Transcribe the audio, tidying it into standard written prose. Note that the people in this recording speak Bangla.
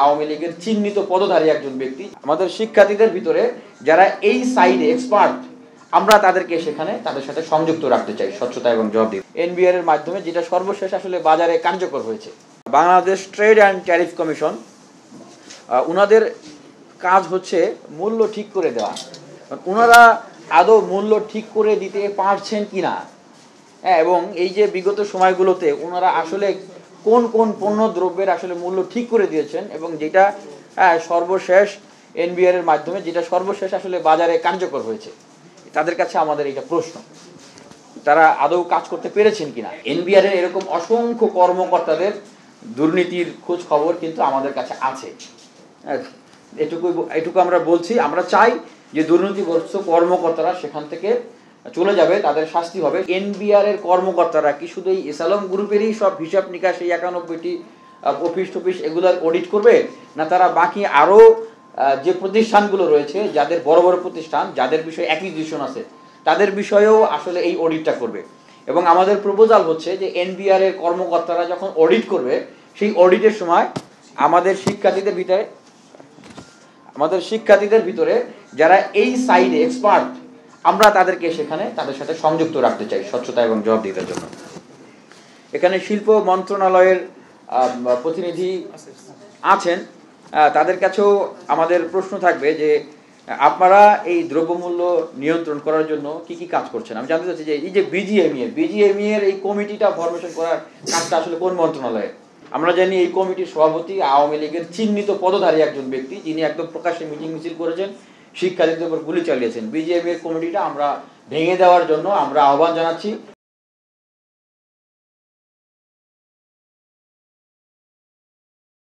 আওয়ামী লীগের চিহ্নিত পদধারী একজন ব্যক্তি। আমাদের শিক্ষার্থীদের ভিতরে যারা এই সাইডে এক্সপার্ট, আমরা তাদেরকে সেখানে তাদের সাথে সংযুক্ত রাখতে চাই স্বচ্ছতা এবং জবাবদিহি। এনবিআর এর মাধ্যমে যেটা সর্বশেষ আসলে বাজারে কার্যকর হয়েছে, Bangladesh trade and tariff commission, ওনাদের কাজ হচ্ছে মূল্য ঠিক করে দেওয়া। ওনারা আদৌ মূল্য ঠিক করে দিতে পারছেন কিনা, এবং এই যে বিগত সময়গুলোতে ওনারা আসলে কোন কোন পণ্য দ্রব্যের আসলে মূল্য ঠিক করে দিয়েছেন, এবং যেটা সর্বশেষ এনবিআর এর মাধ্যমে যেটা সর্বশেষ আসলে বাজারে কার্যকর হয়েছে, তাদের কাছে আমাদের এটা প্রশ্ন, তারা আদৌ কাজ করতে পেরেছেন কিনা। এনবিআর এর এরকম অসংখ্য কর্মকর্তাদের দুর্নীতির খোঁজ খবর কিন্তু আমাদের কাছে আছে। এটুকু আমরা বলছি, আমরা চাই যে দুর্নীতিগ্রস্ত কর্মকর্তারা সেখান থেকে চলে যাবে, তাদের শাস্তি হবে। এনবিআর এর কর্মকর্তারা কি শুধু এই এসালম গ্রুপেরই সব হিসাব নিকাশ, এই 91টি অফিস টফিস এগুলার অডিট করবে, না তারা বাকি আরও যে প্রতিষ্ঠানগুলো রয়েছে, যাদের বড় বড় প্রতিষ্ঠান, যাদের বিষয়ে অ্যাকুইজিশন আছে, তাদের বিষয়েও আসলে এই অডিটটা করবে। এবং আমাদের প্রপোজাল হচ্ছে যে এনবিআর এর কর্মকর্তারা যখন অডিট করবে, সেই অডিটের সময় আমাদের শিক্ষার্থীদের ভিতরে যারা এই সাইডে এক্সপার্ট, আমরা তাদেরকে সেখানে তাদের সাথে সংযুক্ত রাখতে চাই স্বচ্ছতা এবং জবাবদিহিতার জন্য। এখানে শিল্প মন্ত্রণালয়ের প্রতিনিধি আছেন, তাদের কাছেও আমাদের প্রশ্ন থাকবে যে আপনারা এই দ্রব্যমূল্য নিয়ন্ত্রণ করার জন্য কি কি কাজ করছেন। আমি জানতে চাচ্ছি যে এই যে বিজিএমই এর এই কমিটিটা ফরমেশন করার কাজটা আসলে কোন মন্ত্রণালয়ে। আমরা জানি এই কমিটির সভাপতি আওয়ামী লীগের চিহ্নিত পদধারী একজন ব্যক্তি, যিনি একদম প্রকাশ্যে মিটিং মিছিল করেছেন, শিক্ষার্থীদের উপর গুলি চালিয়েছেন। বিজিএমই এর কমিটিটা আমরা ভেঙে দেওয়ার জন্য আমরা আহ্বান জানাচ্ছি।